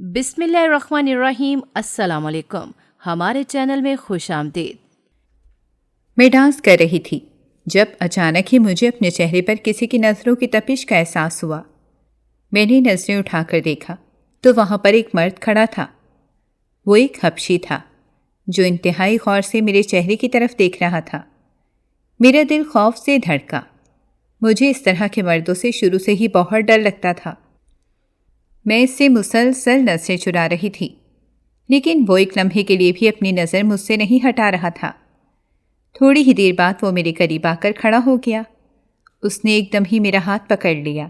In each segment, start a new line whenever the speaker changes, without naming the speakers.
بسم اللہ الرحمن الرحیم۔ السلام علیکم، ہمارے چینل میں خوش آمدید۔
میں ڈانس کر رہی تھی جب اچانک ہی مجھے اپنے چہرے پر کسی کی نظروں کی تپش کا احساس ہوا۔ میں نے نظریں اٹھا کر دیکھا تو وہاں پر ایک مرد کھڑا تھا۔ وہ ایک حبشی تھا جو انتہائی غور سے میرے چہرے کی طرف دیکھ رہا تھا۔ میرا دل خوف سے دھڑکا۔ مجھے اس طرح کے مردوں سے شروع سے ہی بہت ڈر لگتا تھا۔ میں اس سے مسلسل نظریں چرا رہی تھی، لیکن وہ ایک لمحے کے لیے بھی اپنی نظر مجھ سے نہیں ہٹا رہا تھا۔ تھوڑی ہی دیر بعد وہ میرے قریب آ کر کھڑا ہو گیا۔ اس نے ایک دم ہی میرا ہاتھ پکڑ لیا۔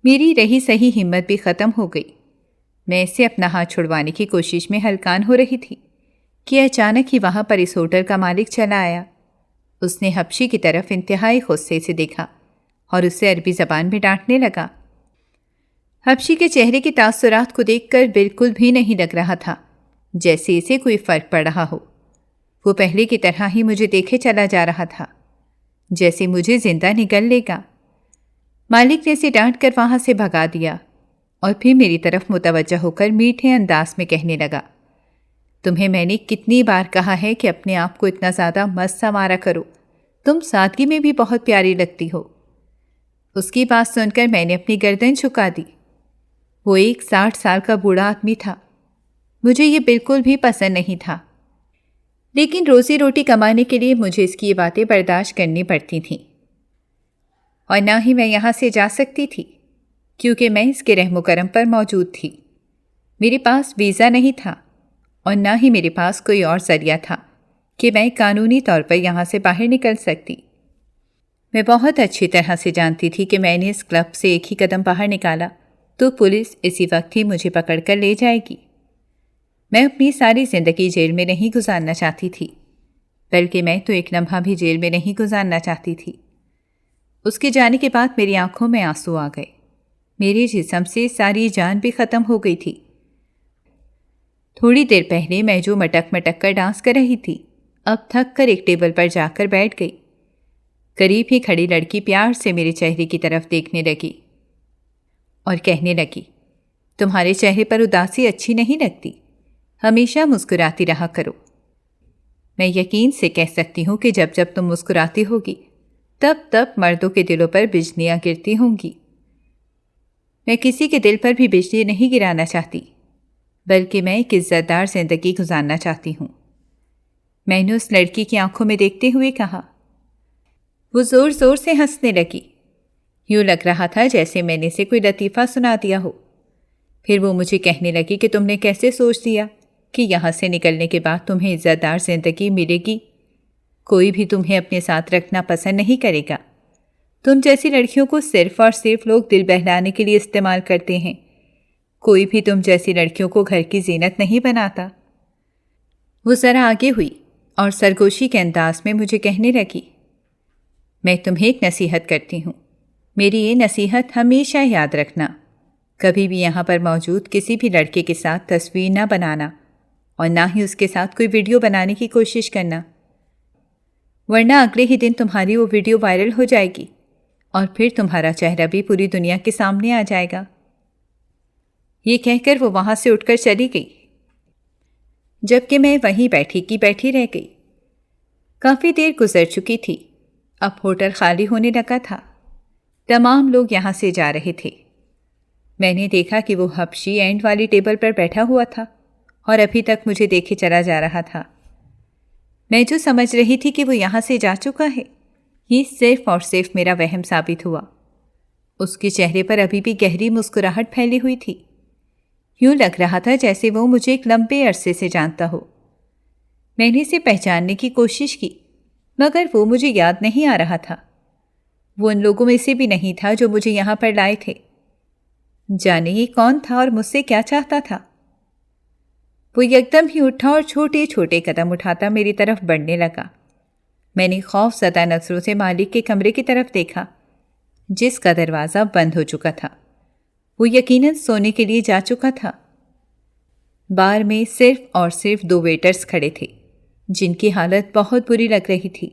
میری رہی سہی ہمت بھی ختم ہو گئی۔ میں اس سے اپنا ہاتھ چھڑوانے کی کوشش میں ہلکان ہو رہی تھی کہ اچانک ہی وہاں پر اس ہوٹل کا مالک چلا آیا۔ اس نے حبشی کی طرف انتہائی غصے سے دیکھا اور اسے عربی زبان میں ڈانٹنے لگا۔ حبشی کے چہرے کے تاثرات کو دیکھ کر بالکل بھی نہیں لگ رہا تھا جیسے اسے کوئی فرق پڑ رہا ہو۔ وہ پہلے کی طرح ہی مجھے دیکھے چلا جا رہا تھا، جیسے مجھے زندہ نگل لے گا۔ مالک نے اسے ڈانٹ کر وہاں سے بھگا دیا اور پھر میری طرف متوجہ ہو کر میٹھے انداز میں کہنے لگا، تمہیں میں نے کتنی بار کہا ہے کہ اپنے آپ کو اتنا زیادہ مت سنوارا کرو، تم سادگی میں بھی بہت پیاری لگتی ہو۔ اس کی بات سن کر میں نے اپنی گردن جھکا دی۔ وہ ایک 60 سال کا بوڑھا آدمی تھا۔ مجھے یہ بالکل بھی پسند نہیں تھا، لیکن روزی روٹی کمانے کے لیے مجھے اس کی یہ باتیں برداشت کرنی پڑتی تھیں، اور نہ ہی میں یہاں سے جا سکتی تھی کیونکہ میں اس کے رحم و کرم پر موجود تھی۔ میرے پاس ویزا نہیں تھا اور نہ ہی میرے پاس کوئی اور ذریعہ تھا کہ میں قانونی طور پر یہاں سے باہر نکل سکتی۔ میں بہت اچھی طرح سے جانتی تھی کہ میں نے اس کلب سے ایک ہی قدم باہر نکالا تو پولیس اسی وقت ہی مجھے پکڑ کر لے جائے گی۔ میں اپنی ساری زندگی جیل میں نہیں گزارنا چاہتی تھی، بلکہ میں تو ایک لمحہ بھی جیل میں نہیں گزارنا چاہتی تھی۔ اس کے جانے کے بعد میری آنکھوں میں آنسو آ گئے۔ میرے جسم سے ساری جان بھی ختم ہو گئی تھی۔ تھوڑی دیر پہلے میں جو مٹک مٹک کر ڈانس کر رہی تھی، اب تھک کر ایک ٹیبل پر جا کر بیٹھ گئی۔ قریب ہی کھڑی لڑکی پیار سے میرے چہرے کی طرف دیکھنے لگی اور کہنے لگی، تمہارے چہرے پر اداسی اچھی نہیں لگتی، ہمیشہ مسکراتی رہا کرو۔ میں یقین سے کہہ سکتی ہوں کہ جب جب تم مسکراتی ہوگی تب تب مردوں کے دلوں پر بجلیاں گرتی ہوں گی۔ میں کسی کے دل پر بھی بجلی نہیں گرانا چاہتی، بلکہ میں ایک عزت دار زندگی گزارنا چاہتی ہوں۔ میں نے اس لڑکی کی آنکھوں میں دیکھتے ہوئے کہا۔ وہ زور زور سے ہنسنے لگی، یوں لگ رہا تھا جیسے میں نے اسے کوئی لطیفہ سنا دیا ہو۔ پھر وہ مجھے کہنے لگی کہ تم نے کیسے سوچ دیا کہ یہاں سے نکلنے کے بعد تمہیں عزت دار زندگی ملے گی؟ کوئی بھی تمہیں اپنے ساتھ رکھنا پسند نہیں کرے گا۔ تم جیسی لڑکیوں کو صرف اور صرف لوگ دل بہلانے کے لیے استعمال کرتے ہیں۔ کوئی بھی تم جیسی لڑکیوں کو گھر کی زینت نہیں بناتا۔ وہ ذرا آگے ہوئی اور سرگوشی کے انداز میں مجھے کہنے لگی، میں تمہیں ایک نصیحت کرتی ہوں، میری یہ نصیحت ہمیشہ یاد رکھنا، کبھی بھی یہاں پر موجود کسی بھی لڑکے کے ساتھ تصویر نہ بنانا اور نہ ہی اس کے ساتھ کوئی ویڈیو بنانے کی کوشش کرنا، ورنہ اگلے ہی دن تمہاری وہ ویڈیو وائرل ہو جائے گی اور پھر تمہارا چہرہ بھی پوری دنیا کے سامنے آ جائے گا۔ یہ کہہ کر وہ وہاں سے اٹھ کر چلی گئی، جبکہ میں وہیں بیٹھی کی بیٹھی رہ گئی۔ کافی دیر گزر چکی تھی، اب ہوٹل خالی ہونے لگا تھا۔ تمام لوگ یہاں سے جا رہے تھے۔ میں نے دیکھا کہ وہ حبشی اینڈ والی ٹیبل پر بیٹھا ہوا تھا اور ابھی تک مجھے دیکھے چلا جا رہا تھا۔ میں جو سمجھ رہی تھی کہ وہ یہاں سے جا چکا ہے، یہ صرف اور صرف میرا وہم ثابت ہوا۔ اس کے چہرے پر ابھی بھی گہری مسکراہٹ پھیلی ہوئی تھی، یوں لگ رہا تھا جیسے وہ مجھے ایک لمبے عرصے سے جانتا ہو۔ میں نے اسے پہچاننے کی کوشش کی، مگر وہ مجھے یاد نہیں آ رہا تھا۔ وہ ان لوگوں میں سے بھی نہیں تھا جو مجھے یہاں پر لائے تھے۔ جانے یہ کون تھا اور مجھ سے کیا چاہتا تھا؟ وہ یکدم ہی اٹھا اور چھوٹے چھوٹے قدم اٹھاتا میری طرف بڑھنے لگا۔ میں نے خوف زدہ نظروں سے مالک کے کمرے کی طرف دیکھا، جس کا دروازہ بند ہو چکا تھا۔ وہ یقیناً سونے کے لیے جا چکا تھا۔ بار میں صرف اور صرف 2 ویٹرز کھڑے تھے، جن کی حالت بہت بری لگ رہی تھی۔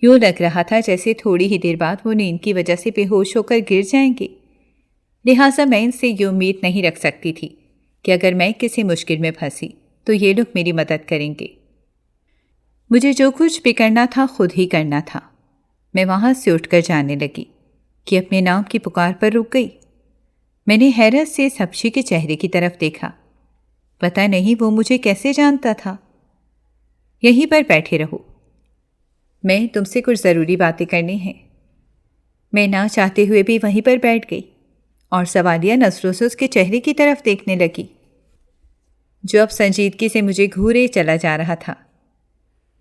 یوں لگ رہا تھا جیسے تھوڑی ہی دیر بعد وہ نیند کی وجہ سے بے ہوش ہو کر گر جائیں گے، لہٰذا میں ان سے یہ امید نہیں رکھ سکتی تھی کہ اگر میں کسی مشکل میں پھنسی تو یہ لوگ میری مدد کریں گے۔ مجھے جو کچھ بھی کرنا تھا خود ہی کرنا تھا۔ میں وہاں سے اٹھ کر جانے لگی کہ اپنے نام کی پکار پر رک گئی۔ میں نے حیرت سے اس حبشی کے چہرے کی طرف دیکھا۔ پتہ نہیں وہ مجھے کیسے جانتا تھا۔ یہیں پر بیٹھے رہو، میں تم سے کچھ ضروری باتیں کرنی ہیں۔ میں نہ چاہتے ہوئے بھی وہیں پر بیٹھ گئی اور سوالیہ نظروں سے اس کے چہرے کی طرف دیکھنے لگی، جو اب سنجیدگی سے مجھے گھورے چلا جا رہا تھا۔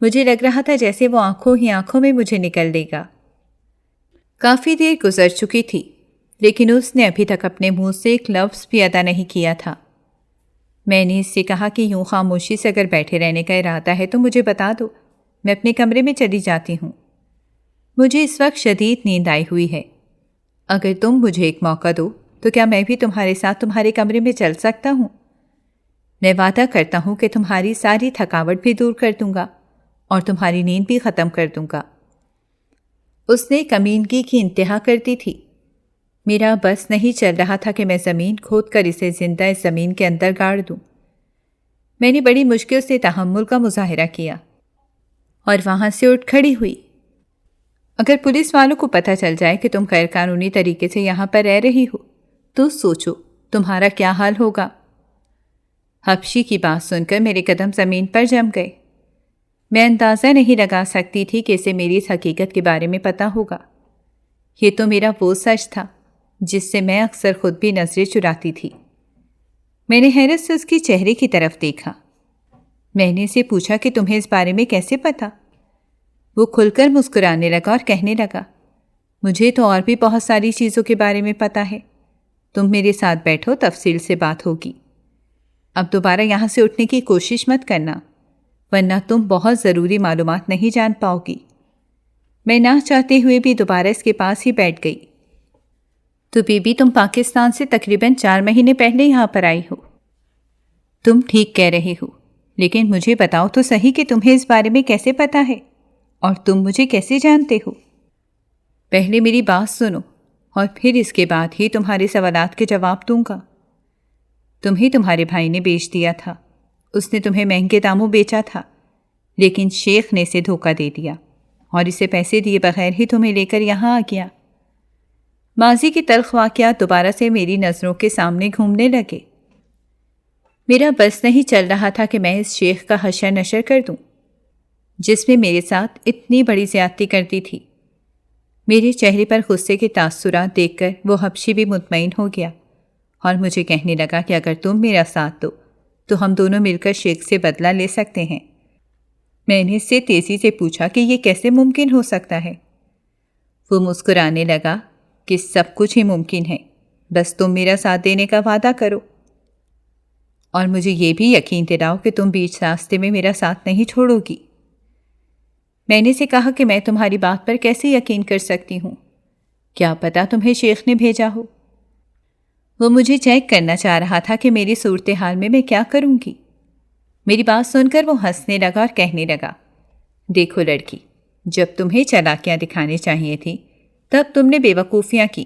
مجھے لگ رہا تھا جیسے وہ آنکھوں ہی آنکھوں میں مجھے نکل لے گا۔ کافی دیر گزر چکی تھی، لیکن اس نے ابھی تک اپنے منہ سے ایک لفظ بھی ادا نہیں کیا تھا۔ میں نے اس سے کہا کہ یوں خاموشی سے اگر بیٹھے رہنے کا ارادہ ہے تو مجھے بتا دو، میں اپنے کمرے میں چلی جاتی ہوں۔ مجھے اس وقت شدید نیند آئی ہوئی ہے۔ اگر تم مجھے ایک موقع دو تو کیا میں بھی تمہارے ساتھ تمہارے کمرے میں چل سکتا ہوں؟ میں وعدہ کرتا ہوں کہ تمہاری ساری تھکاوٹ بھی دور کر دوں گا اور تمہاری نیند بھی ختم کر دوں گا۔ اس نے کمینگی کی انتہا کر دی تھی۔ میرا بس نہیں چل رہا تھا کہ میں زمین کھود کر اسے زندہ اس زمین کے اندر گاڑ دوں۔ میں نے بڑی مشکل سے تحمل کا مظاہرہ کیا اور وہاں سے اٹھ کھڑی ہوئی۔ اگر پولیس والوں کو پتہ چل جائے کہ تم غیر قانونی طریقے سے یہاں پر رہ رہی ہو تو سوچو تمہارا کیا حال ہوگا۔ حبشی کی بات سن کر میرے قدم زمین پر جم گئے۔ میں اندازہ نہیں لگا سکتی تھی کہ اسے میری اس حقیقت کے بارے میں پتہ ہوگا۔ یہ تو میرا وہ سچ تھا جس سے میں اکثر خود بھی نظریں چراتی تھی۔ میں نے حیرت سے اس کے چہرے کی طرف دیکھا۔ میں نے اسے پوچھا کہ تمہیں اس بارے میں کیسے پتہ؟ وہ کھل کر مسکرانے لگا اور کہنے لگا، مجھے تو اور بھی بہت ساری چیزوں کے بارے میں پتہ ہے۔ تم میرے ساتھ بیٹھو، تفصیل سے بات ہوگی۔ اب دوبارہ یہاں سے اٹھنے کی کوشش مت کرنا، ورنہ تم بہت ضروری معلومات نہیں جان پاؤ گی۔ میں نہ چاہتے ہوئے بھی دوبارہ اس کے پاس ہی بیٹھ گئی۔ تو بی تم پاکستان سے تقریباً 4 مہینے پہلے یہاں پر آئی ہو۔ تم ٹھیک کہہ رہے ہو، لیکن مجھے بتاؤ تو صحیح کہ تمہیں اس بارے میں کیسے پتہ ہے اور تم مجھے کیسے جانتے ہو؟ پہلے میری بات سنو اور پھر اس کے بعد ہی تمہارے سوالات کے جواب دوں گا۔ تمہیں تمہارے بھائی نے بیچ دیا تھا۔ اس نے تمہیں مہنگے داموں بیچا تھا، لیکن شیخ نے اسے دھوکہ دے دیا اور اسے پیسے دیے بغیر ہی تمہیں لے کر یہاں آ گیا۔ ماضی کے تلخ واقعات دوبارہ سے میری نظروں کے سامنے گھومنے لگے۔ میرا بس نہیں چل رہا تھا کہ میں اس شیخ کا حشر نشر کر دوں جس میں میرے ساتھ اتنی بڑی زیادتی کرتی تھی۔ میرے چہرے پر غصے کے تاثرات دیکھ کر وہ حبشی بھی مطمئن ہو گیا اور مجھے کہنے لگا کہ اگر تم میرا ساتھ دو تو ہم دونوں مل کر شیخ سے بدلہ لے سکتے ہیں۔ میں نے اس سے تیزی سے پوچھا کہ یہ کیسے ممکن ہو سکتا ہے؟ وہ مسکرانے لگا کہ سب کچھ ہی ممکن ہے، بس تم میرا ساتھ دینے کا وعدہ کرو اور مجھے یہ بھی یقین دلاؤ کہ تم بیچ راستے میں میرا ساتھ نہیں چھوڑو گی۔ میں نے اسے کہا کہ میں تمہاری بات پر کیسے یقین کر سکتی ہوں؟ کیا پتہ تمہیں شیخ نے بھیجا ہو۔ وہ مجھے چیک کرنا چاہ رہا تھا کہ میری صورتحال میں کیا کروں گی۔ میری بات سن کر وہ ہنسنے لگا اور کہنے لگا، دیکھو لڑکی، جب تمہیں چالاکیاں دکھانی چاہیے تھی تب تم نے بے وقوفیاں کی،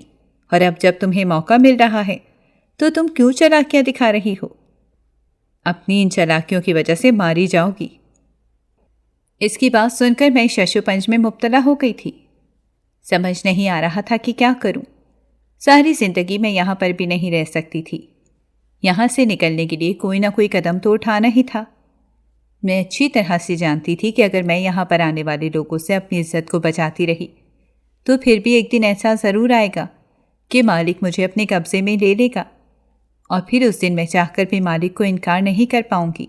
اور اب جب تمہیں موقع مل رہا ہے تو تم کیوں چالاکیاں دکھا رہی ہو؟ اپنی ان چالاکیوں کی وجہ سے ماری جاؤ گی۔ اس کی بات سن کر میں شش و پنج میں مبتلا ہو گئی تھی۔ سمجھ نہیں آ رہا تھا کہ کیا کروں۔ ساری زندگی میں یہاں پر بھی نہیں رہ سکتی تھی۔ یہاں سے نکلنے کے لیے کوئی نہ کوئی قدم تو اٹھانا ہی تھا۔ میں اچھی طرح سے جانتی تھی کہ اگر میں یہاں پر آنے والے لوگوں سے اپنی عزت کو بچاتی رہی تو پھر بھی ایک دن ایسا ضرور آئے گا کہ مالک مجھے اپنے قبضے میں لے لے گا، اور پھر اس دن میں چاہ کر بھی مالک کو انکار نہیں کر پاؤں گی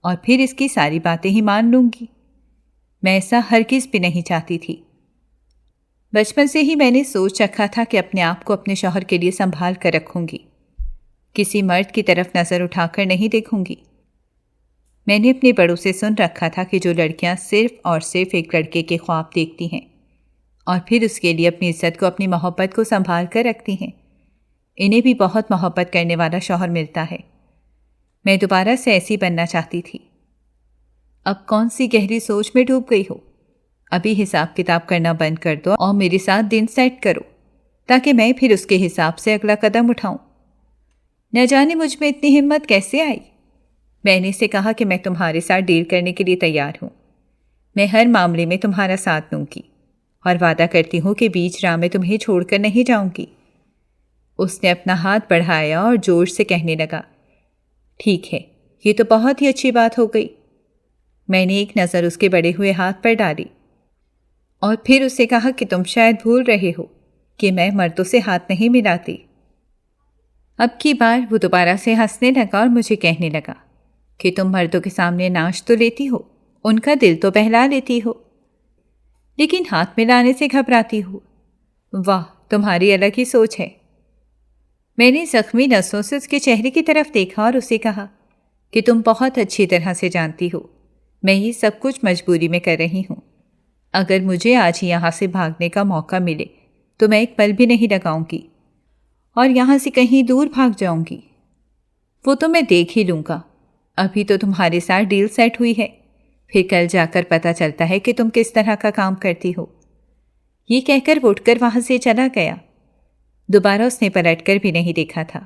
اور پھر اس کی ساری باتیں ہی مان لوں گی۔ میں ایسا ہرگز بھی نہیں چاہتی تھی۔ بچپن سے ہی میں نے سوچ رکھا تھا کہ اپنے آپ کو اپنے شوہر کے لیے سنبھال کر رکھوں گی، کسی مرد کی طرف نظر اٹھا کر نہیں دیکھوں گی۔ میں نے اپنے بڑوں سے سن رکھا تھا کہ جو لڑکیاں صرف اور صرف ایک لڑکے کے خواب دیکھتی ہیں اور پھر اس کے لیے اپنی عزت کو، اپنی محبت کو سنبھال کر رکھتی ہیں، انہیں بھی بہت محبت کرنے والا شوہر ملتا ہے۔ میں دوبارہ سے ایسی بننا چاہتی تھی۔ اب کون سی گہری سوچ میں ڈوب گئی ہو؟ ابھی حساب کتاب کرنا بند کر دو اور میرے ساتھ دن سیٹ کرو تاکہ میں پھر اس کے حساب سے اگلا قدم اٹھاؤں۔ نہ جانے مجھ میں اتنی ہمت کیسے آئی۔ میں نے اسے کہا کہ میں تمہارے ساتھ ڈیل کرنے کے لیے تیار ہوں، میں ہر معاملے میں تمہارا ساتھ دوں گی اور وعدہ کرتی ہوں کہ بیچ راہ میں تمہیں چھوڑ کر نہیں جاؤں گی۔ اس نے اپنا ہاتھ بڑھایا اور زور سے کہنے لگا، ٹھیک ہے، یہ تو بہت ہی اچھی بات ہو گئی۔ میں نے ایک نظر اس کے بڑے ہوئے ہاتھ پر ڈالی اور پھر اسے کہا کہ تم شاید بھول رہے ہو کہ میں مردوں سے ہاتھ نہیں ملاتی۔ اب کی بار وہ دوبارہ سے ہنسنے لگا اور مجھے کہنے لگا کہ تم مردوں کے سامنے ناچ تو لیتی ہو، ان کا دل تو بہلا لیتی ہو، لیکن ہاتھ ملانے سے گھبراتی ہو۔ واہ، تمہاری الگ ہی سوچ ہے۔ میں نے زخمی نسوں سے اس کے چہرے کی طرف دیکھا اور اسے کہا کہ تم بہت اچھی طرح سے جانتی ہو میں یہ سب کچھ مجبوری میں کر رہی ہوں۔ اگر مجھے آج ہی یہاں سے بھاگنے کا موقع ملے تو میں ایک پل بھی نہیں لگاؤں گی اور یہاں سے کہیں دور بھاگ جاؤں گی۔ وہ تو میں دیکھ ہی لوں گا، ابھی تو تمہارے ساتھ ڈیل سیٹ ہوئی ہے، پھر کل جا کر پتہ چلتا ہے کہ تم کس طرح کا کام کرتی ہو۔ یہ کہہ کر وہ اٹھ کر وہاں سے چلا گیا۔ دوبارہ اس نے پلٹ کر بھی نہیں دیکھا تھا۔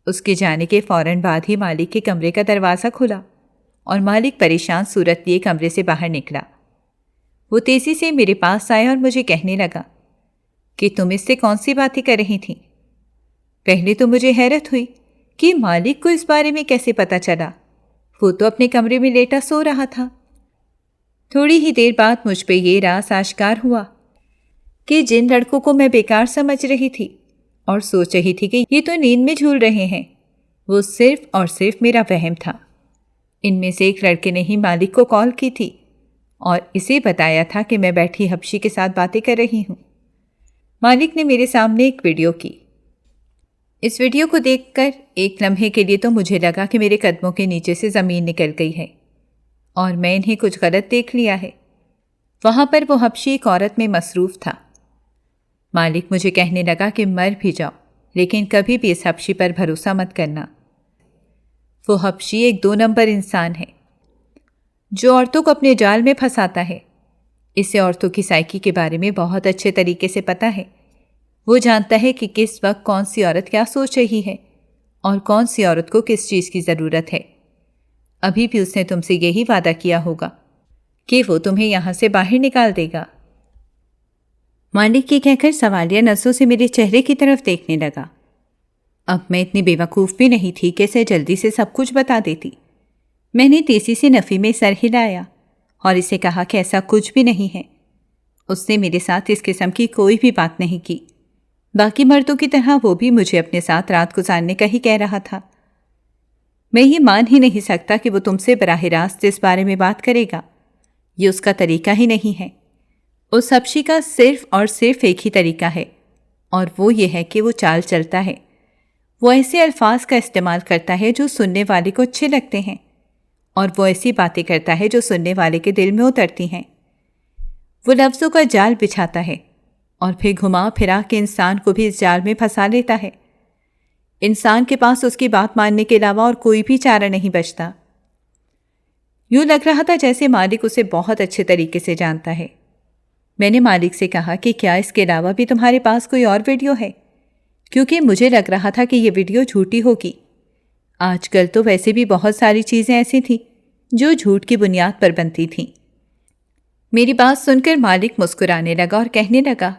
اس کے جانے کے فوراً بعد ہی مالک کے کمرے کا دروازہ کھلا اور مالک پریشان صورت لیے کمرے سے باہر نکلا۔ وہ تیزی سے میرے پاس آیا اور مجھے کہنے لگا کہ تم اس سے کون سی باتیں کر رہی تھیں؟ پہلے تو مجھے حیرت ہوئی کہ مالک کو اس بارے میں کیسے پتہ چلا، وہ تو اپنے کمرے میں لیٹا سو رہا تھا۔ تھوڑی ہی دیر بعد مجھ پہ یہ راز آشکار ہوا کہ جن لڑکوں کو میں بیکار سمجھ رہی تھی اور سوچ رہی تھی کہ یہ تو نیند میں جھول رہے ہیں، وہ صرف اور صرف میرا وہم تھا۔ ان میں سے ایک لڑکے نے ہی مالک کو کال کی تھی اور اسے بتایا تھا کہ میں بیٹھی حبشی کے ساتھ باتیں کر رہی ہوں۔ مالک نے میرے سامنے ایک ویڈیو کی۔ اس ویڈیو کو دیکھ کر ایک لمحے کے لیے تو مجھے لگا کہ میرے قدموں کے نیچے سے زمین نکل گئی ہے اور میں انہیں کچھ غلط دیکھ لیا ہے۔ وہاں پر وہ حبشی ایک عورت میں مصروف تھا۔ مالک مجھے کہنے لگا کہ مر بھی جاؤ لیکن کبھی بھی اس حبشی پر بھروسہ مت کرنا۔ وہ حبشی ایک 2 نمبر انسان ہے جو عورتوں کو اپنے جال میں پھنساتا ہے۔ اسے عورتوں کی سائیکی کے بارے میں بہت اچھے طریقے سے پتہ ہے۔ وہ جانتا ہے کہ کس وقت کون سی عورت کیا سوچ رہی ہے اور کون سی عورت کو کس چیز کی ضرورت ہے۔ ابھی بھی اس نے تم سے یہی وعدہ کیا ہوگا کہ وہ تمہیں یہاں سے باہر نکال دے گا۔ مالک یہ کہہ کر سوالیہ نظروں سے میرے چہرے کی طرف دیکھنے لگا۔ اب میں اتنی بے وقوف بھی نہیں تھی کہ اسے جلدی سے سب کچھ بتا دیتی۔ میں نے تیزی سے نفی میں سر ہلایا اور اسے کہا کہ ایسا کچھ بھی نہیں ہے۔ اس نے میرے ساتھ اس قسم کی کوئی بھی بات نہیں کی۔ باقی مردوں کی طرح وہ بھی مجھے اپنے ساتھ رات گزارنے کا ہی کہہ رہا تھا۔ میں یہ مان ہی نہیں سکتا کہ وہ تم سے براہ راست اس بارے میں بات کرے گا۔ یہ اس کا طریقہ ہی نہیں ہے۔ اس حبشی کا صرف اور صرف ایک ہی طریقہ ہے اور وہ یہ ہے کہ وہ چال چلتا ہے۔ وہ ایسے الفاظ کا استعمال کرتا ہے جو سننے والے کو اچھے لگتے ہیں اور وہ ایسی باتیں کرتا ہے جو سننے والے کے دل میں اترتی ہیں۔ وہ لفظوں کا جال بچھاتا ہے اور پھر گھما پھرا کے انسان کو بھی اس جال میں پھنسا لیتا ہے۔ انسان کے پاس اس کی بات ماننے کے علاوہ اور کوئی بھی چارہ نہیں بچتا۔ یوں لگ رہا تھا جیسے مالک اسے بہت اچھے طریقے سے جانتا ہے۔ میں نے مالک سے کہا کہ کیا اس کے علاوہ بھی تمہارے پاس کوئی اور ویڈیو ہے، کیونکہ مجھے لگ رہا تھا کہ یہ ویڈیو جھوٹی ہوگی۔ آج کل تو ویسے بھی بہت ساری چیزیں ایسی تھیں جو جھوٹ کی بنیاد پر بنتی تھیں۔ میری بات سن کر مالک مسکرانے لگا اور کہنے لگا،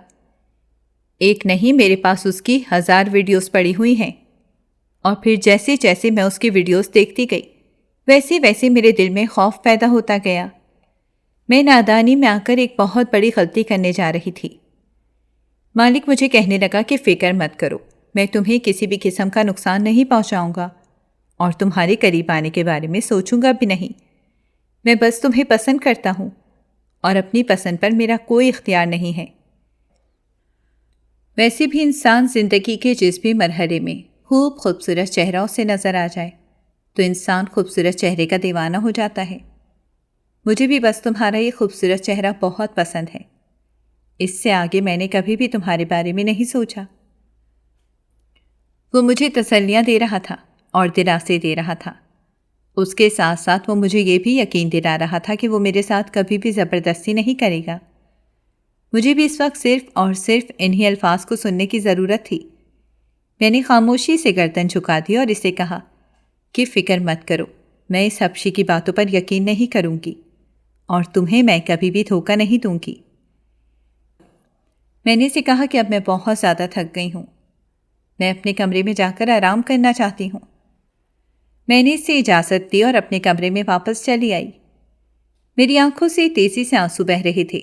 ایک نہیں، میرے پاس اس کی 1000 ویڈیوز پڑی ہوئی ہیں، اور پھر جیسے جیسے میں اس کی ویڈیوز دیکھتی گئی ویسے ویسے میرے دل میں خوف پیدا ہوتا گیا۔ میں نادانی میں آ کر ایک بہت بڑی غلطی کرنے جا رہی تھی۔ مالک مجھے کہنے لگا کہ فکر مت کرو، میں تمہیں کسی بھی قسم کا نقصان نہیں پہنچاؤں گا اور تمہارے قریب آنے کے بارے میں سوچوں گا بھی نہیں۔ میں بس تمہیں پسند کرتا ہوں اور اپنی پسند پر میرا کوئی اختیار نہیں ہے۔ ویسے بھی انسان زندگی کے جس بھی مرحلے میں خوبصورت چہرہ سے نظر آ جائے تو انسان خوبصورت چہرے کا دیوانہ ہو جاتا ہے۔ مجھے بھی بس تمہارا یہ خوبصورت چہرہ بہت پسند ہے۔ اس سے آگے میں نے کبھی بھی تمہارے بارے میں نہیں سوچا۔ وہ مجھے تسلیاں دے رہا تھا اور دلاسے دے رہا تھا۔ اس کے ساتھ ساتھ وہ مجھے یہ بھی یقین دلا رہا تھا کہ وہ میرے ساتھ کبھی بھی زبردستی نہیں کرے گا۔ مجھے بھی اس وقت صرف اور صرف انہی الفاظ کو سننے کی ضرورت تھی۔ میں نے خاموشی سے گردن جھکا دی اور اسے کہا کہ فکر مت کرو، میں اس حبشی کی باتوں پر یقین نہیں کروں گی اور تمہیں میں کبھی بھی دھوکہ نہیں دوں گی۔ میں نے اسے کہا کہ اب میں بہت زیادہ تھک گئی ہوں، میں اپنے کمرے میں جا کر آرام کرنا چاہتی ہوں۔ میں نے اس سے اجازت دی اور اپنے کمرے میں واپس چلی آئی۔ میری آنکھوں سے تیزی سے آنسو بہہ رہے تھے۔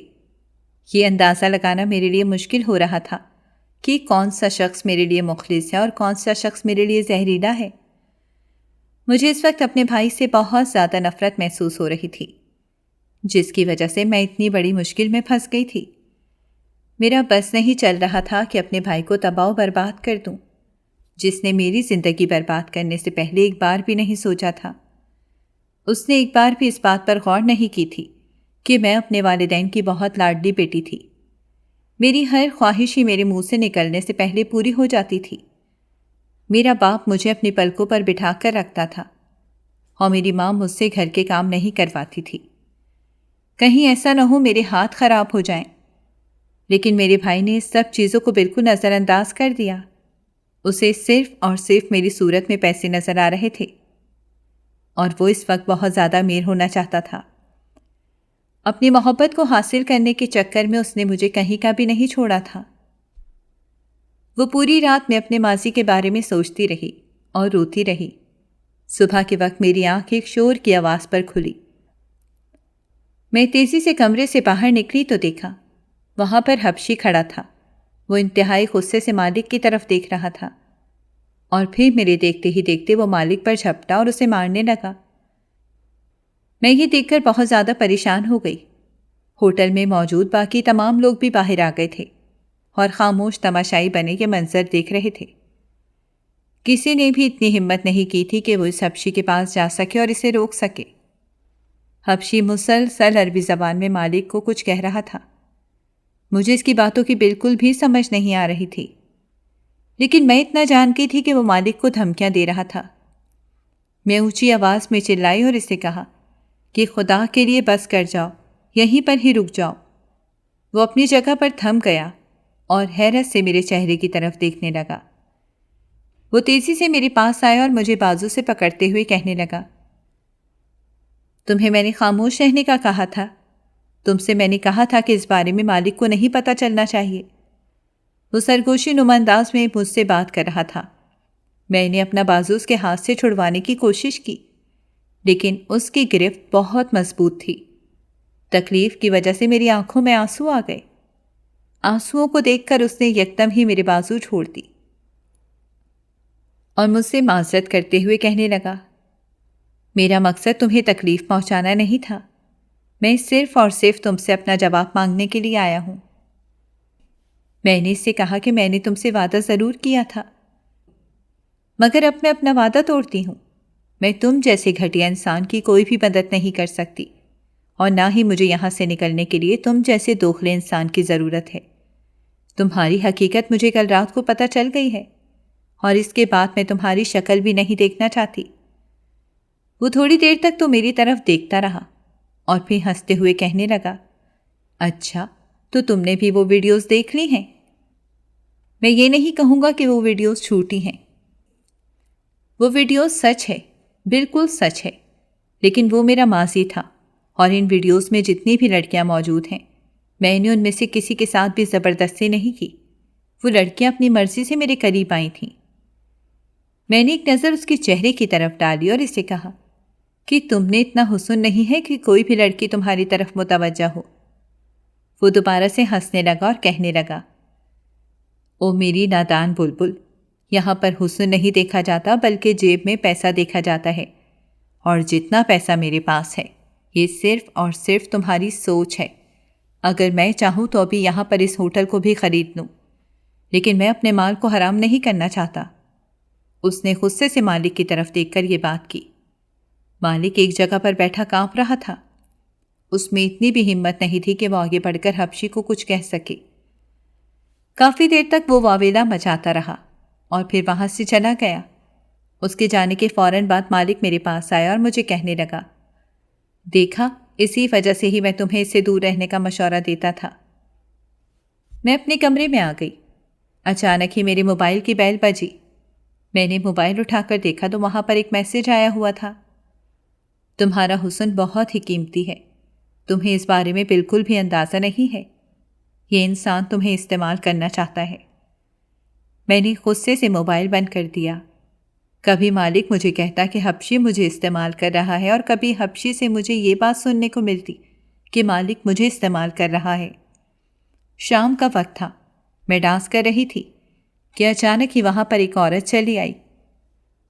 یہ اندازہ لگانا میرے لیے مشکل ہو رہا تھا کہ کون سا شخص میرے لیے مخلص ہے اور کون سا شخص میرے لیے زہریلا ہے۔ مجھے اس وقت اپنے بھائی سے بہت زیادہ نفرت محسوس ہو رہی تھی، جس کی وجہ سے میں اتنی بڑی مشکل میں پھنس گئی تھی۔ میرا بس نہیں چل رہا تھا کہ اپنے بھائی کو تباہ و برباد کر دوں، جس نے میری زندگی برباد کرنے سے پہلے ایک بار بھی نہیں سوچا تھا۔ اس نے ایک بار بھی اس بات پر غور نہیں کی تھی کہ میں اپنے والدین کی بہت لاڈلی بیٹی تھی۔ میری ہر خواہش ہی میرے منہ سے نکلنے سے پہلے پوری ہو جاتی تھی۔ میرا باپ مجھے اپنی پلکوں پر بٹھا کر رکھتا تھا اور میری ماں مجھ سے گھر کے کام نہیں کرواتی تھی۔ کہیں ایسا نہ ہو میرے ہاتھ خراب ہو جائیں، لیکن میرے بھائی نے اس سب چیزوں کو بالکل نظر انداز کر دیا۔ اسے صرف اور صرف میری صورت میں پیسے نظر آ رہے تھے اور وہ اس وقت بہت زیادہ امیر ہونا چاہتا تھا۔ اپنی محبت کو حاصل کرنے کے چکر میں اس نے مجھے کہیں کا بھی نہیں چھوڑا تھا۔ وہ پوری رات میں اپنے ماضی کے بارے میں سوچتی رہی اور روتی رہی۔ صبح کے وقت میری آنکھ ایک شور کی آواز پر کھلی۔ میں تیزی سے کمرے سے باہر نکلی تو دیکھا وہاں پر حبشی کھڑا تھا۔ وہ انتہائی غصے سے مالک کی طرف دیکھ رہا تھا اور پھر میرے دیکھتے ہی دیکھتے وہ مالک پر جھپٹا اور اسے مارنے لگا۔ میں یہ دیکھ کر بہت زیادہ پریشان ہو گئی۔ ہوٹل میں موجود باقی تمام لوگ بھی باہر آ گئے تھے اور خاموش تماشائی بنے یہ منظر دیکھ رہے تھے۔ کسی نے بھی اتنی ہمت نہیں کی تھی کہ وہ اس حبشی کے پاس جا سکے اور اسے روک سکے۔ حبشی مسلسل عربی زبان میں مالک کو کچھ کہہ رہا تھا۔ مجھے اس کی باتوں کی بالکل بھی سمجھ نہیں آ رہی تھی، لیکن میں اتنا جانتی تھی کہ وہ مالک کو دھمکیاں دے رہا تھا۔ میں اونچی آواز میں چلائی اور اسے کہا کہ خدا کے لیے بس کر جاؤ، یہیں پر ہی رک جاؤ۔ وہ اپنی جگہ پر تھم گیا اور حیرت سے میرے چہرے کی طرف دیکھنے لگا۔ وہ تیزی سے میرے پاس آیا اور مجھے بازو سے پکڑتے ہوئے کہنے لگا، تمہیں میں نے خاموش رہنے کا کہا تھا، تم سے میں نے کہا تھا کہ اس بارے میں مالک کو نہیں پتہ چلنا چاہیے۔ وہ سرگوشی نما انداز میں مجھ سے بات کر رہا تھا۔ میں نے اپنا بازو اس کے ہاتھ سے چھڑوانے کی کوشش کی، لیکن اس کی گرفت بہت مضبوط تھی۔ تکلیف کی وجہ سے میری آنکھوں میں آنسو آ گئے۔ آنسوؤں کو دیکھ کر اس نے یکدم ہی میرے بازو چھوڑ دی اور مجھ سے معذرت کرتے ہوئے کہنے لگا، میرا مقصد تمہیں تکلیف پہنچانا نہیں تھا، میں صرف اور صرف تم سے اپنا جواب مانگنے کے لیے آیا ہوں۔ میں نے اس سے کہا کہ میں نے تم سے وعدہ ضرور کیا تھا، مگر اب میں اپنا وعدہ توڑتی ہوں۔ میں تم جیسے گھٹیا انسان کی کوئی بھی مدد نہیں کر سکتی اور نہ ہی مجھے یہاں سے نکلنے کے لیے تم جیسے دوخلے انسان کی ضرورت ہے۔ تمہاری حقیقت مجھے کل رات کو پتہ چل گئی ہے اور اس کے بعد میں تمہاری شکل بھی نہیں دیکھنا چاہتی۔ وہ تھوڑی دیر تک تو میری طرف دیکھتا رہا اور پھر ہنستے ہوئے کہنے لگا، اچھا تو تم نے بھی وہ ویڈیوز دیکھ لی ہیں؟ میں یہ نہیں کہوں گا کہ وہ ویڈیوز جھوٹی ہیں، وہ ویڈیوز سچ ہے، بالکل سچ ہے، لیکن وہ میرا ماضی تھا اور ان ویڈیوز میں جتنی بھی لڑکیاں موجود ہیں میں نے ان میں سے کسی کے ساتھ بھی زبردستی نہیں کی۔ وہ لڑکیاں اپنی مرضی سے میرے قریب آئی تھیں۔ میں نے ایک نظر اس کے چہرے کی طرف ڈالی اور اسے کہا کہ تم نے اتنا حسن نہیں ہے کہ کوئی بھی لڑکی تمہاری طرف متوجہ ہو۔ وہ دوبارہ سے ہنسنے لگا اور کہنے لگا، او میری نادان بلبل، یہاں پر حسن نہیں دیکھا جاتا بلکہ جیب میں پیسہ دیکھا جاتا ہے، اور جتنا پیسہ میرے پاس ہے یہ صرف اور صرف تمہاری سوچ ہے۔ اگر میں چاہوں تو ابھی یہاں پر اس ہوٹل کو بھی خرید لوں، لیکن میں اپنے مال کو حرام نہیں کرنا چاہتا۔ اس نے غصے سے مالک کی طرف دیکھ کر یہ بات کی۔ مالک ایک جگہ پر بیٹھا کانپ رہا تھا۔ اس میں اتنی بھی ہمت نہیں تھی کہ وہ آگے بڑھ کر حبشی کو کچھ کہہ سکے۔ کافی دیر تک وہ واویلا مچاتا رہا اور پھر وہاں سے چلا گیا۔ اس کے جانے کے فوراً بعد مالک میرے پاس آیا اور مجھے کہنے لگا، دیکھا، اسی وجہ سے ہی میں تمہیں اس سے دور رہنے کا مشورہ دیتا تھا۔ میں اپنے کمرے میں آ گئی۔ اچانک ہی میرے موبائل کی بیل بجی میں نے موبائل اٹھا کر دیکھا تو وہاں پر ایک میسج آیا ہوا تھا، تمہارا حسن بہت ہی قیمتی ہے، تمہیں اس بارے میں بالکل بھی اندازہ نہیں ہے، یہ انسان تمہیں استعمال کرنا چاہتا ہے۔ میں نے غصے سے موبائل بند کر دیا۔ کبھی مالک مجھے کہتا کہ حبشی مجھے استعمال کر رہا ہے، اور کبھی حبشی سے مجھے یہ بات سننے کو ملتی کہ مالک مجھے استعمال کر رہا ہے۔ شام کا وقت تھا، میں ڈانس کر رہی تھی کہ اچانک ہی وہاں پر ایک عورت چلی آئی۔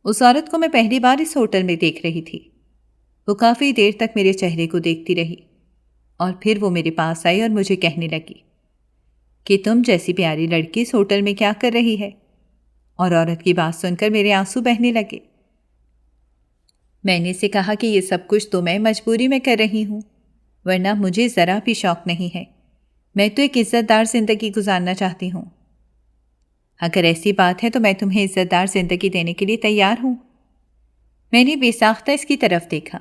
اس عورت کو میں پہلی بار اس ہوٹل میں دیکھ رہی تھی۔ وہ کافی دیر تک میرے چہرے کو دیکھتی رہی اور پھر وہ میرے پاس آئی اور مجھے کہنے لگی کہ تم جیسی پیاری لڑکی اس ہوٹل میں کیا کر رہی ہے؟ اور عورت کی بات سن کر میرے آنسو بہنے لگے۔ میں نے اسے کہا کہ یہ سب کچھ تو میں مجبوری میں کر رہی ہوں، ورنہ مجھے ذرا بھی شوق نہیں ہے، میں تو ایک عزت دار زندگی گزارنا چاہتی ہوں۔ اگر ایسی بات ہے تو میں تمہیں عزت دار زندگی دینے کے لیے تیار ہوں۔ میں نے بے ساختہ اس کی طرف دیکھا۔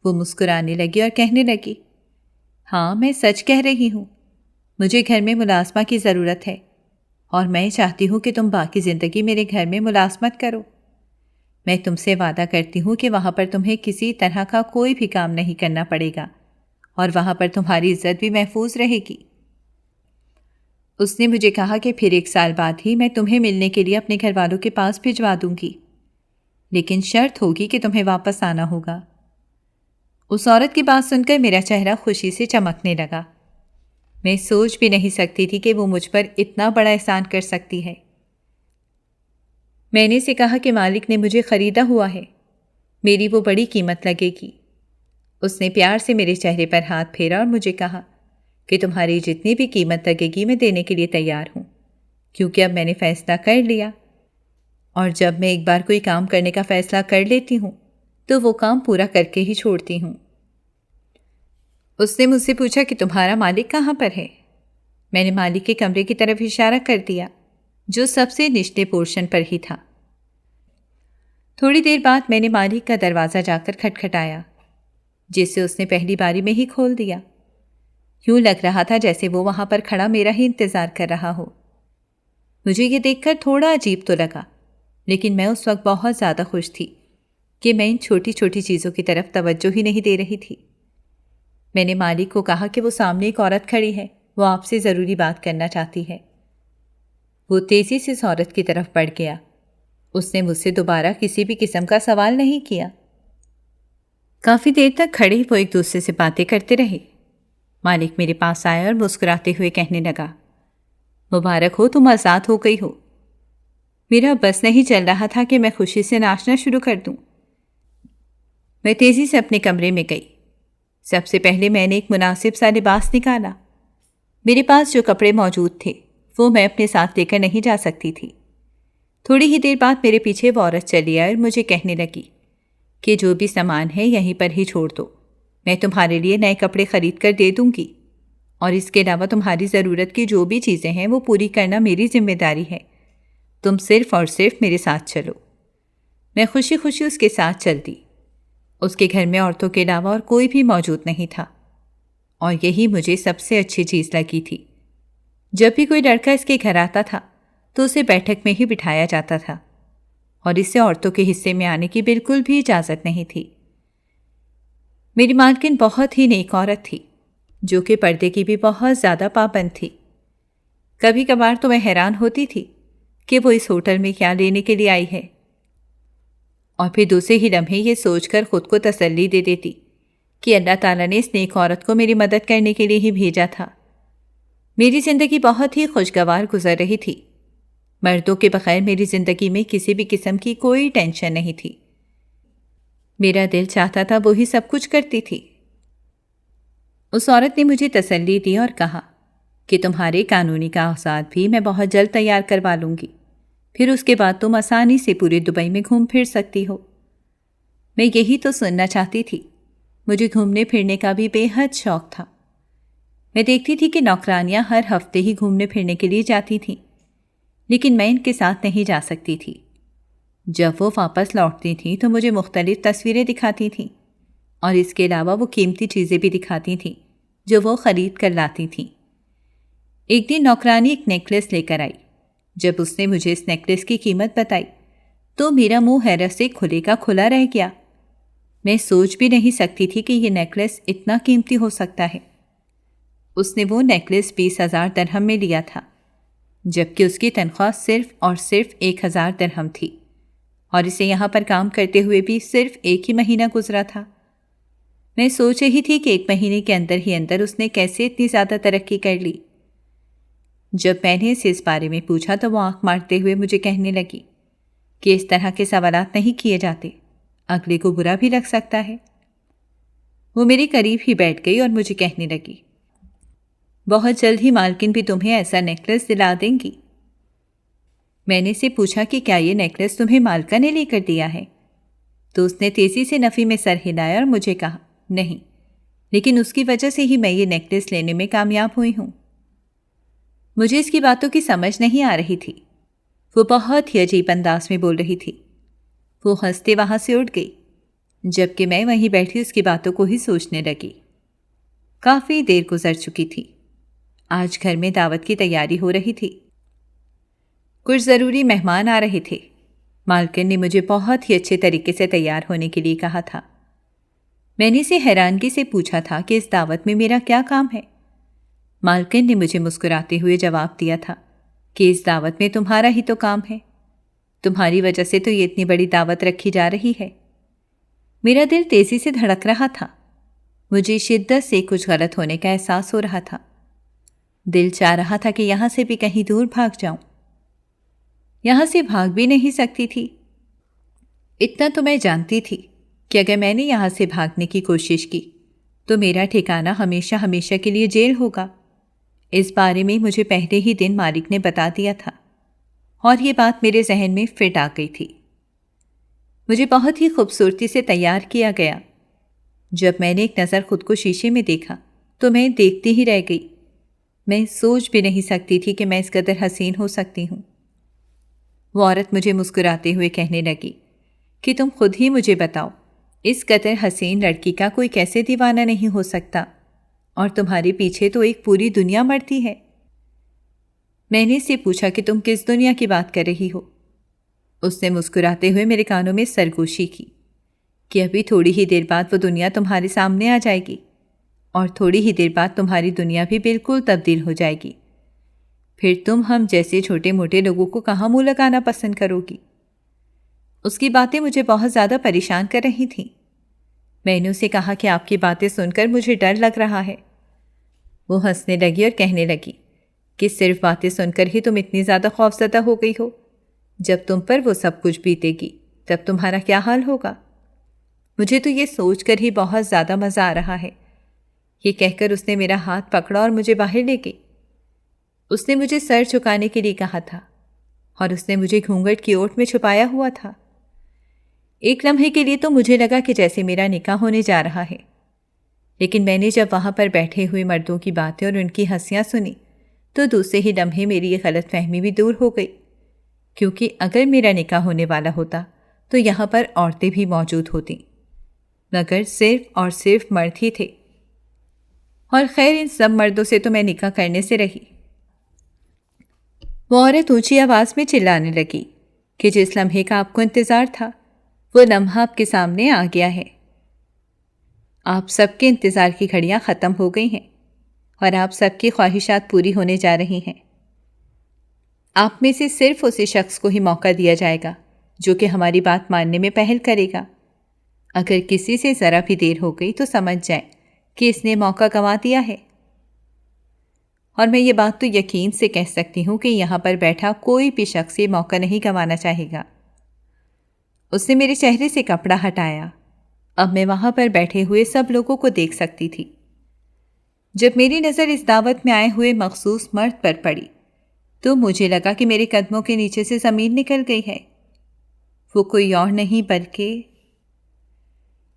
وہ مسکرانے لگی اور کہنے لگی، ہاں میں سچ کہہ رہی ہوں، مجھے گھر میں ملازمہ کی ضرورت ہے اور میں چاہتی ہوں کہ تم باقی زندگی میرے گھر میں ملازمت کرو۔ میں تم سے وعدہ کرتی ہوں کہ وہاں پر تمہیں کسی طرح کا کوئی بھی کام نہیں کرنا پڑے گا اور وہاں پر تمہاری عزت بھی محفوظ رہے گی۔ اس نے مجھے کہا کہ پھر 1 سال بعد ہی میں تمہیں ملنے کے لیے اپنے گھر والوں کے پاس بھجوا دوں گی، لیکن شرط ہوگی کہ تمہیں واپس آنا ہوگا۔ اس عورت کی بات سن کر میرا چہرہ خوشی سے چمکنے لگا۔ میں سوچ بھی نہیں سکتی تھی کہ وہ مجھ پر اتنا بڑا احسان کر سکتی ہے۔ میں نے اسے کہا کہ مالک نے مجھے خریدا ہوا ہے، میری وہ بڑی قیمت لگے گی۔ اس نے پیار سے میرے چہرے پر ہاتھ پھیرا اور مجھے کہا کہ تمہاری جتنی بھی قیمت لگے گی میں دینے کے لیے تیار ہوں، کیونکہ اب میں نے فیصلہ کر لیا، اور جب میں ایک بار کوئی کام کرنے کا فیصلہ کر لیتی ہوں تو وہ کام پورا کر کے ہی چھوڑتی ہوں۔ اس نے مجھ سے پوچھا کہ تمہارا مالک کہاں پر ہے؟ میں نے مالک کے کمرے کی طرف اشارہ کر دیا، جو سب سے نچلے پورشن پر ہی تھا۔ تھوڑی دیر بعد میں نے مالک کا دروازہ جا کر کھٹکھٹایا، جسے اس نے پہلی باری میں ہی کھول دیا۔ یوں لگ رہا تھا جیسے وہ وہاں پر کھڑا میرا ہی انتظار کر رہا ہو۔ مجھے یہ دیکھ کر تھوڑا عجیب تو لگا، لیکن میں اس وقت بہت زیادہ خوش تھی کہ میں ان چھوٹی چھوٹی چیزوں کی طرف توجہ ہی نہیں دے رہی تھی۔ میں نے مالک کو کہا کہ وہ سامنے ایک عورت کھڑی ہے، وہ آپ سے ضروری بات کرنا چاہتی ہے۔ وہ تیزی سے اس عورت کی طرف بڑھ گیا۔ اس نے مجھ سے دوبارہ کسی بھی قسم کا سوال نہیں کیا۔ کافی دیر تک کھڑے وہ ایک دوسرے سے باتیں کرتے رہے۔ مالک میرے پاس آیا اور مسکراتے ہوئے کہنے لگا، مبارک ہو، تم آزاد ہو گئی ہو۔ میرا بس نہیں چل رہا تھا کہ میں خوشی سے ناچنا شروع کر دوں۔ میں تیزی سے اپنے کمرے میں گئی۔ سب سے پہلے میں نے ایک مناسب سا لباس نکالا۔ میرے پاس جو کپڑے موجود تھے وہ میں اپنے ساتھ لے کر نہیں جا سکتی تھی۔ تھوڑی ہی دیر بعد میرے پیچھے وہ عورت چلی آئی اور مجھے کہنے لگی کہ جو بھی سامان ہے یہیں پر ہی چھوڑ دو، میں تمہارے لیے نئے کپڑے خرید کر دے دوں گی، اور اس کے علاوہ تمہاری ضرورت کی جو بھی چیزیں ہیں وہ پوری کرنا میری ذمہ داری ہے، تم صرف اور صرف میرے ساتھ چلو۔ میں خوشی خوشی اس کے ساتھ چل دی۔ اس کے گھر میں عورتوں کے علاوہ اور کوئی بھی موجود نہیں تھا، اور یہی مجھے سب سے اچھی چیز لگی تھی۔ جب بھی کوئی لڑکا اس کے گھر آتا تھا تو اسے بیٹھک میں ہی بٹھایا جاتا تھا، اور اسے عورتوں کے حصے میں آنے کی بالکل بھی اجازت نہیں تھی۔ میری مالکن بہت ہی نیک عورت تھی، جو کہ پردے کی بھی بہت زیادہ پابند تھی۔ کبھی کبھار تو میں حیران ہوتی تھی کہ وہ اس ہوٹل میں کیا لینے کے لیے آئی ہے، اور پھر دوسرے ہی لمحے یہ سوچ کر خود کو تسلی دے دیتی کہ اللہ تعالیٰ نے اس نیک عورت کو میری مدد کرنے کے لیے ہی بھیجا تھا۔ میری زندگی بہت ہی خوشگوار گزر رہی تھی۔ مردوں کے بغیر میری زندگی میں کسی بھی قسم کی کوئی ٹینشن نہیں تھی۔ میرا دل چاہتا تھا وہی سب کچھ کرتی تھی۔ اس عورت نے مجھے تسلی دی اور کہا کہ تمہارے قانونی کاغذات بھی میں بہت جلد تیار کروا لوں گی، پھر اس کے بعد تم آسانی سے پورے دبئی میں گھوم پھر سکتی ہو۔ میں یہی تو سننا چاہتی تھی۔ مجھے گھومنے پھرنے کا بھی بے حد شوق تھا۔ میں دیکھتی تھی کہ نوکرانیاں ہر ہفتے ہی گھومنے پھرنے کے لیے جاتی تھیں، لیکن میں ان کے ساتھ نہیں جا سکتی تھی۔ جب وہ واپس لوٹتی تھیں تو مجھے مختلف تصویریں دکھاتی تھیں، اور اس کے علاوہ وہ قیمتی چیزیں بھی دکھاتی تھیں جو وہ خرید کر لاتی تھیں۔ ایک دن نوکرانی ایک نیکلس لے کر آئی۔ جب اس نے مجھے اس نیکلس کی قیمت بتائی تو میرا منہ حیرت سے کھلے کا کھلا رہ گیا۔ میں سوچ بھی نہیں سکتی تھی کہ یہ نیکلس اتنا قیمتی ہو سکتا ہے۔ اس نے وہ نیکلس 20,000 درہم میں لیا تھا، جبکہ اس کی تنخواہ صرف اور صرف 1,000 درہم تھی، اور اسے یہاں پر کام کرتے ہوئے بھی صرف 1 ہی مہینہ گزرا تھا۔ میں سوچ رہی تھی کہ 1 مہینے کے اندر ہی اندر اس نے کیسے اتنی زیادہ ترقی کر لی۔ جب میں نے اسے اس بارے میں پوچھا تو وہ آنکھ مارتے ہوئے مجھے کہنے لگی کہ اس طرح کے سوالات نہیں کیے جاتے، اگلے کو برا بھی لگ سکتا ہے۔ وہ میرے قریب ہی بیٹھ گئی اور مجھے کہنے لگی، بہت جلد ہی مالکن بھی تمہیں ایسا نیکلس دلا دیں گی۔ میں نے اسے پوچھا کہ کیا یہ نیکلس تمہیں مالکہ نے لے کر دیا ہے؟ تو اس نے تیزی سے نفی میں سر ہلایا اور مجھے کہا، نہیں، لیکن اس کی وجہ سے ہی میں یہ نیکلس لینے میں کامیاب ہوئی ہوں۔ مجھے اس کی باتوں کی سمجھ نہیں آ رہی تھی۔ وہ بہت ہی عجیب انداز میں بول رہی تھی۔ وہ ہنستے وہاں سے اٹھ گئی، جبکہ میں وہیں بیٹھی اس کی باتوں کو ہی سوچنے لگی۔ کافی دیر گزر چکی تھی۔ آج گھر میں دعوت کی تیاری ہو رہی تھی۔ کچھ ضروری مہمان آ رہے تھے۔ مالکن نے مجھے بہت ہی اچھے طریقے سے تیار ہونے کے لیے کہا تھا۔ میں نے اسے حیرانگی سے پوچھا تھا کہ اس دعوت میں میرا کیا کام ہے؟ مالکن نے مجھے مسکراتے ہوئے جواب دیا تھا کہ اس دعوت میں تمہارا ہی تو کام ہے، تمہاری وجہ سے تو یہ اتنی بڑی دعوت رکھی جا رہی ہے۔ میرا دل تیزی سے دھڑک رہا تھا۔ مجھے شدت سے کچھ غلط ہونے کا احساس ہو رہا تھا۔ دل چاہ رہا تھا کہ یہاں سے بھی کہیں دور بھاگ جاؤں۔ یہاں سے بھاگ بھی نہیں سکتی تھی۔ اتنا تو میں جانتی تھی کہ اگر میں نے یہاں سے بھاگنے کی کوشش کی تو میرا ٹھکانہ ہمیشہ ہمیشہ کے لیے جیل ہوگا۔ اس بارے میں مجھے پہلے ہی دن مالک نے بتا دیا تھا، اور یہ بات میرے ذہن میں فٹ آ گئی تھی۔ مجھے بہت ہی خوبصورتی سے تیار کیا گیا۔ جب میں نے ایک نظر خود کو شیشے میں دیکھا تو میں دیکھتی ہی رہ گئی۔ میں سوچ بھی نہیں سکتی تھی کہ میں اس قدر حسین ہو سکتی ہوں۔ وہ عورت مجھے مسکراتے ہوئے کہنے لگی کہ تم خود ہی مجھے بتاؤ، اس قدر حسین لڑکی کا کوئی کیسے دیوانہ نہیں ہو سکتا، اور تمہارے پیچھے تو ایک پوری دنیا مرتی ہے۔ میں نے اس سے پوچھا کہ تم کس دنیا کی بات کر رہی ہو؟ اس نے مسکراتے ہوئے میرے کانوں میں سرگوشی کی کہ ابھی تھوڑی ہی دیر بعد وہ دنیا تمہارے سامنے آ جائے گی، اور تھوڑی ہی دیر بعد تمہاری دنیا بھی بالکل تبدیل ہو جائے گی۔ پھر تم ہم جیسے چھوٹے موٹے لوگوں کو کہاں منہ لگانا پسند کرو گی؟ اس کی باتیں مجھے بہت زیادہ پریشان کر رہی تھیں۔ میں نے اسے کہا کہ آپ کی باتیں سن کر مجھے ڈر لگ رہا ہے۔ وہ ہنسنے لگی اور کہنے لگی کہ صرف باتیں سن کر ہی تم اتنی زیادہ خوفزدہ ہو گئی ہو، جب تم پر وہ سب کچھ بیتے گی تب تمہارا کیا حال ہوگا؟ مجھے تو یہ سوچ کر ہی بہت زیادہ مزہ آ رہا ہے۔ یہ کہہ کر اس نے میرا ہاتھ پکڑا اور مجھے باہر لے گئی۔ اس نے مجھے سر جھکانے کے لیے کہا تھا، اور اس نے مجھے گھونگھٹ کی اوٹ میں چھپایا ہوا تھا۔ ایک لمحے کے لیے تو مجھے لگا کہ جیسے میرا نکاح ہونے جا رہا ہے، لیکن میں نے جب وہاں پر بیٹھے ہوئے مردوں کی باتیں اور ان کی ہنسیاں سنی تو دوسرے ہی لمحے میری یہ غلط فہمی بھی دور ہو گئی، کیونکہ اگر میرا نکاح ہونے والا ہوتا تو یہاں پر عورتیں بھی موجود ہوتیں، مگر صرف اور صرف مرد ہی تھے۔ اور خیر، ان سب مردوں سے تو میں نکاح کرنے سے رہی۔ وہ عورت اونچی آواز میں چلانے لگی کہ جس لمحے کا آپ کو انتظار تھا وہ لمحہ آپ کے سامنے آ گیا ہے۔ آپ سب کے انتظار کی گھڑیاں ختم ہو گئی ہیں، اور آپ سب کی خواہشات پوری ہونے جا رہی ہیں۔ آپ میں سے صرف اسی شخص کو ہی موقع دیا جائے گا جو کہ ہماری بات ماننے میں پہل کرے گا۔ اگر کسی سے ذرا بھی دیر ہو گئی تو سمجھ جائیں کہ اس نے موقع گنوا دیا ہے۔ اور میں یہ بات تو یقین سے کہہ سکتی ہوں کہ یہاں پر بیٹھا کوئی بھی شخص یہ موقع نہیں گنوانا چاہے گا۔ اس نے میرے چہرے سے کپڑا ہٹایا۔ اب میں وہاں پر بیٹھے ہوئے سب لوگوں کو دیکھ سکتی تھی۔ جب میری نظر اس دعوت میں آئے ہوئے مخصوص مرد پر پڑی تو مجھے لگا کہ میرے قدموں کے نیچے سے زمین نکل گئی ہے۔ وہ کوئی اور نہیں بلکہ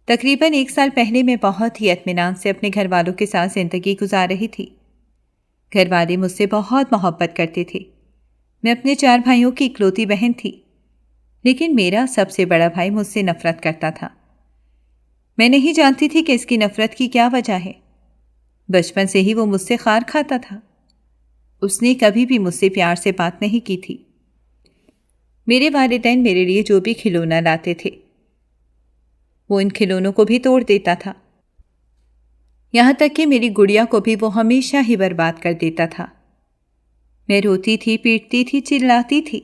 تقریباً 1 سال پہلے میں بہت ہی اطمینان سے اپنے گھر والوں کے ساتھ زندگی گزار رہی تھی۔ گھر والے مجھ سے بہت محبت کرتے تھے۔ میں اپنے 4 بھائیوں کی اکلوتی بہن تھی، لیکن میرا سب سے بڑا بھائی مجھ سے نفرت کرتا تھا۔ میں نہیں جانتی تھی کہ اس کی نفرت کی کیا وجہ ہے۔ بچپن سے ہی وہ مجھ سے خار کھاتا تھا۔ اس نے کبھی بھی مجھ سے پیار سے بات نہیں کی تھی۔ میرے والدین میرے لیے جو بھی کھلونا لاتے تھے وہ ان کھلونوں کو بھی توڑ دیتا تھا، یہاں تک کہ میری گڑیا کو بھی وہ ہمیشہ ہی برباد کر دیتا تھا۔ میں روتی تھی، پیٹتی تھی، چلاتی تھی۔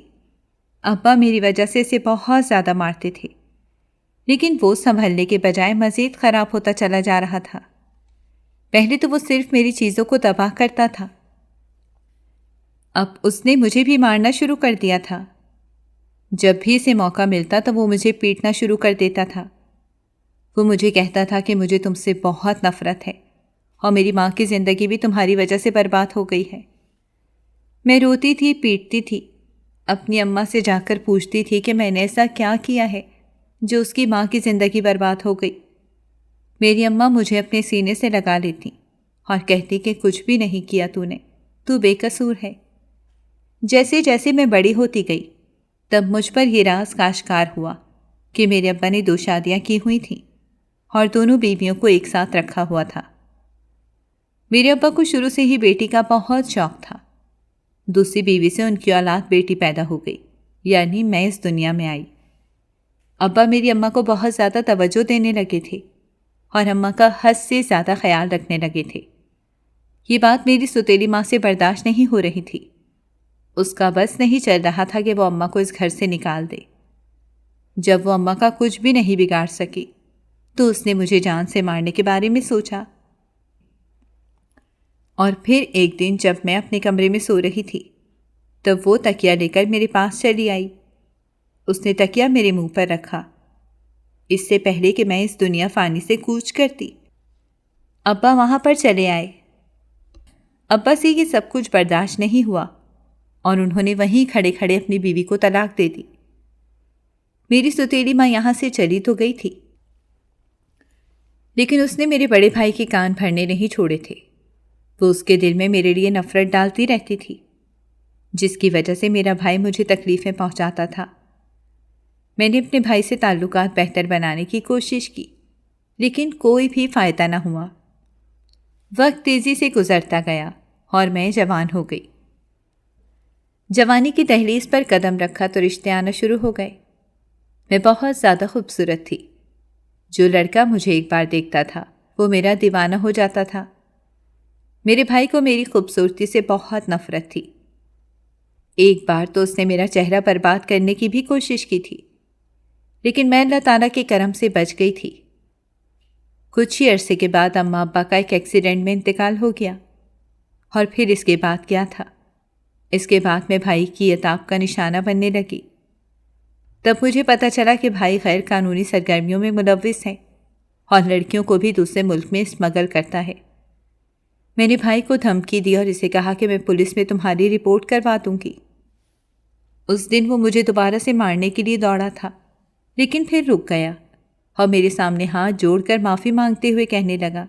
ابا میری وجہ سے اسے بہت زیادہ مارتے تھے، لیکن وہ سنبھلنے کے بجائے مزید خراب ہوتا چلا جا رہا تھا۔ پہلے تو وہ صرف میری چیزوں کو تباہ کرتا تھا، اب اس نے مجھے بھی مارنا شروع کر دیا تھا۔ جب بھی اسے موقع ملتا تو وہ مجھے پیٹنا شروع کر دیتا تھا۔ وہ مجھے کہتا تھا کہ مجھے تم سے بہت نفرت ہے اور میری ماں کی زندگی بھی تمہاری وجہ سے برباد ہو گئی ہے۔ میں روتی تھی، پیٹتی تھی، اپنی اماں سے جا کر پوچھتی تھی کہ میں نے ایسا کیا کیا ہے جو اس کی ماں کی زندگی برباد ہو گئی۔ میری اماں مجھے اپنے سینے سے لگا لیتی اور کہتی کہ کچھ بھی نہیں کیا تو نے، تو بے قصور ہے۔ جیسے جیسے میں بڑی ہوتی گئی تب مجھ پر یہ راز آشکار ہوا کہ میرے ابا نے 2 شادیاں کی ہوئی تھیں اور دونوں بیویوں کو ایک ساتھ رکھا ہوا تھا۔ میرے ابا کو شروع سے ہی بیٹی کا بہت شوق تھا۔ دوسری بیوی سے ان کی اولاد بیٹی پیدا ہو گئی، یعنی میں اس دنیا میں آئی۔ ابا میری اماں کو بہت زیادہ توجہ دینے لگے تھے اور اماں کا حد سے زیادہ خیال رکھنے لگے تھے۔ یہ بات میری سوتیلی ماں سے برداشت نہیں ہو رہی تھی۔ اس کا بس نہیں چل رہا تھا کہ وہ اماں کو اس گھر سے نکال دے۔ جب وہ اماں کا کچھ بھی نہیں بگاڑ سکی تو اس نے مجھے جان سے مارنے کے بارے میں سوچا۔ اور پھر ایک دن جب میں اپنے کمرے میں سو رہی تھی تب وہ تکیا لے کر میرے پاس چلی آئی۔ اس نے تکیا میرے منہ پر رکھا، اس سے پہلے کہ میں اس دنیا فانی سے کوچ کرتی۔ ابا وہاں پر چلے آئے۔ ابا سے یہ سب کچھ برداشت نہیں ہوا اور انہوں نے وہیں کھڑے کھڑے اپنی بیوی کو طلاق دے دی۔ میری سوتیلی ماں یہاں سے چلی تو گئی تھی، لیکن اس نے میرے بڑے بھائی کے کان بھرنے نہیں چھوڑے تھے۔ وہ اس کے دل میں میرے لیے نفرت ڈالتی رہتی تھی، جس کی وجہ سے میرا بھائی مجھے تکلیفیں پہنچاتا تھا۔ میں نے اپنے بھائی سے تعلقات بہتر بنانے کی کوشش کی، لیکن کوئی بھی فائدہ نہ ہوا۔ وقت تیزی سے گزرتا گیا اور میں جوان ہو گئی۔ جوانی کی دہلیز پر قدم رکھا تو رشتے آنا شروع ہو گئے۔ میں بہت زیادہ خوبصورت تھی۔ جو لڑکا مجھے ایک بار دیکھتا تھا وہ میرا دیوانہ ہو جاتا تھا۔ میرے بھائی کو میری خوبصورتی سے بہت نفرت تھی۔ ایک بار تو اس نے میرا چہرہ برباد کرنے کی بھی کوشش کی تھی، لیکن میں اللہ تعالیٰ کے کرم سے بچ گئی تھی۔ کچھ ہی عرصے کے بعد اماں ابا کا ایک ایکسیڈنٹ میں انتقال ہو گیا، اور پھر اس کے بعد کیا تھا؟ اس کے بعد میں بھائی کی عتاب کا نشانہ بننے لگی۔ تب مجھے پتہ چلا کہ بھائی غیر قانونی سرگرمیوں میں ملوث ہے اور لڑکیوں کو بھی دوسرے ملک میں اسمگل کرتا ہے۔ میں نے بھائی کو دھمکی دی اور اسے کہا کہ میں پولیس میں تمہاری رپورٹ کروا دوں گی۔ اس دن وہ مجھے دوبارہ سے مارنے کے لیے دوڑا تھا، لیکن پھر رک گیا اور میرے سامنے ہاتھ جوڑ کر معافی مانگتے ہوئے کہنے لگا،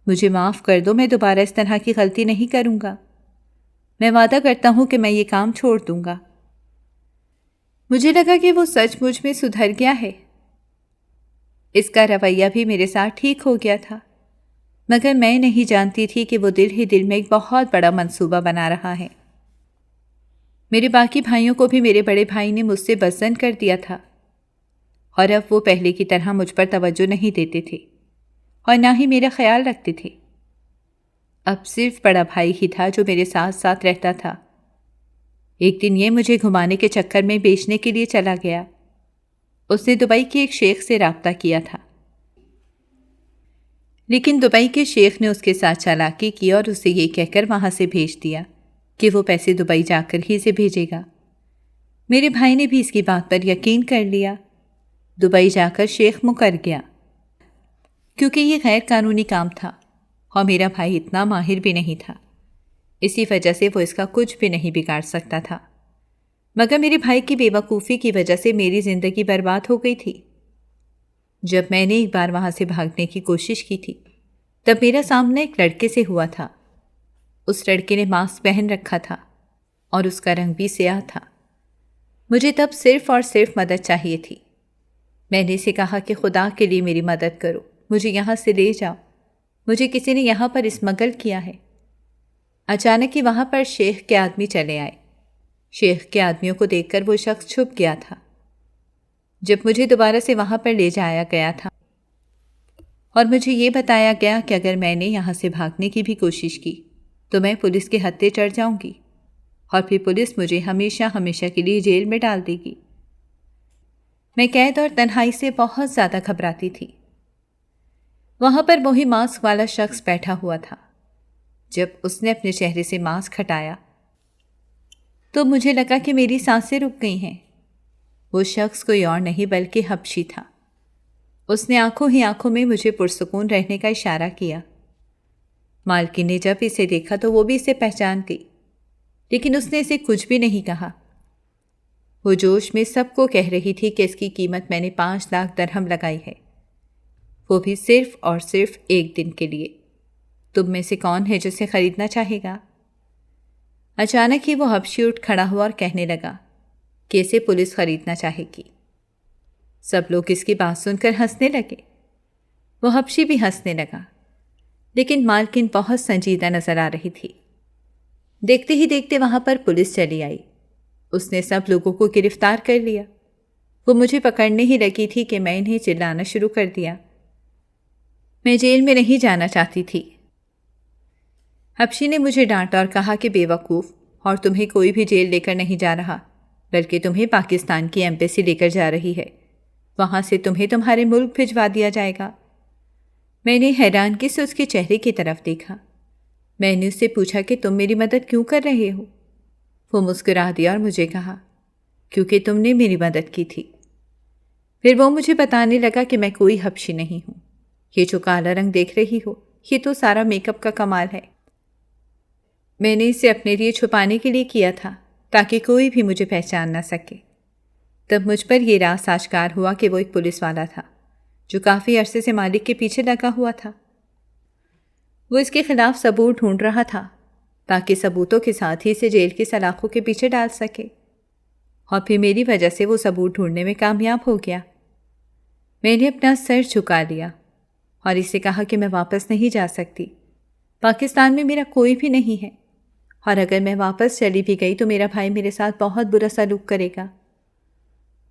مجھے معاف کر دو، میں دوبارہ اس طرح کی غلطی نہیں کروں گا۔ میں وعدہ کرتا ہوں کہ میں یہ کام چھوڑ دوں گا۔ مجھے لگا کہ وہ سچ مجھ میں سدھر گیا ہے۔ اس کا رویہ بھی میرے ساتھ ٹھیک ہو گیا تھا، مگر میں نہیں جانتی تھی کہ وہ دل ہی دل میں ایک بہت بڑا منصوبہ بنا رہا ہے۔ میرے باقی بھائیوں کو بھی میرے بڑے بھائی نے مجھ سے بزدل کر دیا تھا، اور اب وہ پہلے کی طرح مجھ پر توجہ نہیں دیتے تھے اور نہ ہی میرا خیال رکھتے تھے۔ اب صرف بڑا بھائی ہی تھا جو میرے ساتھ ساتھ رہتا تھا۔ ایک دن یہ مجھے گھمانے کے چکر میں بیچنے کے لیے چلا گیا۔ اس نے دبئی کے ایک شیخ سے رابطہ کیا تھا، لیکن دبئی کے شیخ نے اس کے ساتھ چالاکی کی اور اسے یہ کہہ کر وہاں سے بھیج دیا کہ وہ پیسے دبئی جا کر ہی اسے بھیجے گا۔ میرے بھائی نے بھی اس کی بات پر یقین کر لیا۔ دبئی جا کر شیخ مکر گیا، کیونکہ یہ غیر قانونی کام تھا اور میرا بھائی اتنا ماہر بھی نہیں تھا، اسی وجہ سے وہ اس کا کچھ بھی نہیں بگاڑ سکتا تھا۔ مگر میرے بھائی کی بے وقوفی کی وجہ سے میری زندگی برباد ہو گئی تھی۔ جب میں نے ایک بار وہاں سے بھاگنے کی کوشش کی تھی تب میرا سامنا ایک لڑکے سے ہوا تھا۔ اس لڑکے نے ماسک پہن رکھا تھا اور اس کا رنگ بھی سیاہ تھا۔ مجھے تب صرف اور صرف مدد چاہیے تھی۔ میں نے اسے کہا کہ خدا کے لیے میری مدد کرو، مجھے یہاں سے لے جاؤ، مجھے کسی نے یہاں پر اسمگل کیا ہے۔ اچانک ہی وہاں پر شیخ کے آدمی چلے آئے۔ شیخ کے آدمیوں کو دیکھ کر وہ شخص چھپ گیا تھا۔ جب مجھے دوبارہ سے وہاں پر لے جایا گیا تھا اور مجھے یہ بتایا گیا کہ اگر میں نے یہاں سے بھاگنے کی بھی کوشش کی تو میں پولیس کے ہتھے چڑھ جاؤں گی اور پھر پولیس مجھے ہمیشہ ہمیشہ کے لیے جیل میں ڈال دے گی۔ میں قید اور تنہائی سے بہت زیادہ گھبراتی تھی۔ وہاں پر وہی ماسک والا شخص بیٹھا ہوا تھا۔ جب اس نے اپنے چہرے سے ماسک ہٹایا تو مجھے لگا کہ میری سانسیں رک گئی ہیں۔ وہ شخص کوئی اور نہیں بلکہ حبشی تھا۔ اس نے آنکھوں ہی آنکھوں میں مجھے پرسکون رہنے کا اشارہ کیا۔ مالکن نے جب اسے دیکھا تو وہ بھی اسے پہچان گئی، لیکن اس نے اسے کچھ بھی نہیں کہا۔ وہ جوش میں سب کو کہہ رہی تھی کہ اس کی قیمت میں نے 5 لاکھ درہم لگائی ہے، وہ بھی صرف اور صرف 1 دن کے لیے۔ تم میں سے کون ہے جو اسے خریدنا چاہے گا؟ اچانک ہی وہ حبشی اٹھ کھڑا ہوا اور کہنے لگا کہ اسے پولیس خریدنا چاہے گی۔ سب لوگ اس کی بات سن کر ہنسنے لگے۔ وہ حبشی بھی ہنسنے لگا، لیکن مالکن بہت سنجیدہ نظر آ رہی تھی۔ دیکھتے ہی دیکھتے وہاں پر پولیس چلی آئی۔ اس نے سب لوگوں کو گرفتار کر لیا۔ وہ مجھے پکڑنے ہی لگی تھی کہ میں انہیں چلانا شروع کر دیا۔ میں جیل میں نہیں جانا چاہتی تھی۔ حبشی نے مجھے ڈانٹا اور کہا کہ بے وقوف، اور تمہیں کوئی بھی جیل لے کر نہیں جا رہا، بلکہ تمہیں پاکستان کی ایمبیسی لے کر جا رہی ہے۔ وہاں سے تمہیں تمہارے ملک بھجوا دیا جائے گا۔ میں نے حیرانگی سے اس کے چہرے کی طرف دیکھا۔ میں نے اس سے پوچھا کہ تم میری مدد کیوں کر رہے ہو؟ وہ مسکرا دیا اور مجھے کہا کیونکہ تم نے میری مدد کی تھی۔ پھر وہ مجھے بتانے لگا کہ میں کوئی حبشی نہیں ہوں۔ یہ جو کالا رنگ دیکھ رہی ہو، یہ تو سارا میک اپ کا کمال ہے۔ میں نے اسے اپنے لیے چھپانے کے لیے کیا تھا تاکہ کوئی بھی مجھے پہچان نہ سکے۔ تب مجھ پر یہ راز آشکار ہوا کہ وہ ایک پولیس والا تھا جو کافی عرصے سے مالک کے پیچھے لگا ہوا تھا۔ وہ اس کے خلاف ثبوت ڈھونڈ رہا تھا تاکہ ثبوتوں کے ساتھ ہی اسے جیل کی سلاخوں کے پیچھے ڈال سکے، اور پھر میری وجہ سے وہ ثبوت ڈھونڈنے میں کامیاب ہو گیا۔ میں نے اپنا سر جھکا لیا اور اسے کہا کہ میں واپس نہیں جا سکتی۔ پاکستان میں میرا کوئی بھی نہیں ہے، اور اگر میں واپس چلی بھی گئی تو میرا بھائی میرے ساتھ بہت برا سلوک کرے گا۔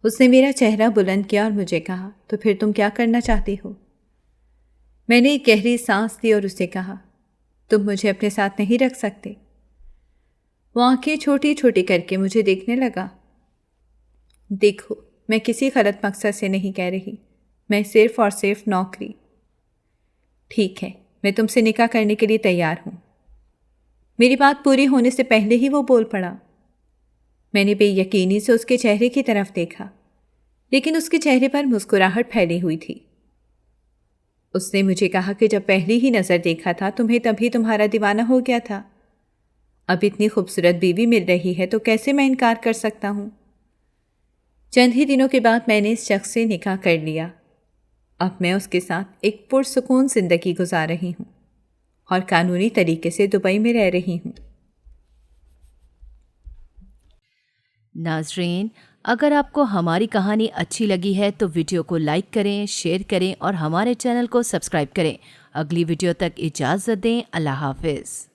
اس نے میرا چہرہ بلند کیا اور مجھے کہا تو پھر تم کیا کرنا چاہتی ہو؟ میں نے ایک گہری سانس لی اور اسے کہا تم مجھے اپنے ساتھ نہیں رکھ سکتے۔ وہ آنکھیں چھوٹی چھوٹی کر کے مجھے دیکھنے لگا۔ دیکھو، میں کسی غلط مقصد سے نہیں کہہ رہی، میں صرف اور صرف نوکری۔ ٹھیک ہے، میں تم سے نکاح کرنے کے لیے تیار ہوں۔ میری بات پوری ہونے سے پہلے ہی وہ بول پڑا۔ میں نے بے یقینی سے اس کے چہرے کی طرف دیکھا، لیکن اس کے چہرے پر مسکراہٹ پھیلی ہوئی تھی۔ اس نے مجھے کہا کہ جب پہلی ہی نظر دیکھا تھا تمہیں تبھی تمہارا دیوانہ ہو گیا تھا۔ اب اتنی خوبصورت بیوی مل رہی ہے تو کیسے میں انکار کر سکتا ہوں؟ چند ہی دنوں کے بعد میں نے اس شخص سے نکاح کر لیا۔ اب میں اس کے ساتھ ایک پرسکون زندگی گزار رہی ہوں اور قانونی طریقے سے دبئی میں رہ رہی ہوں۔
ناظرین، اگر آپ کو ہماری کہانی اچھی لگی ہے تو ویڈیو کو لائک کریں، شیئر کریں اور ہمارے چینل کو سبسکرائب کریں۔ اگلی ویڈیو تک اجازت دیں۔ اللہ حافظ۔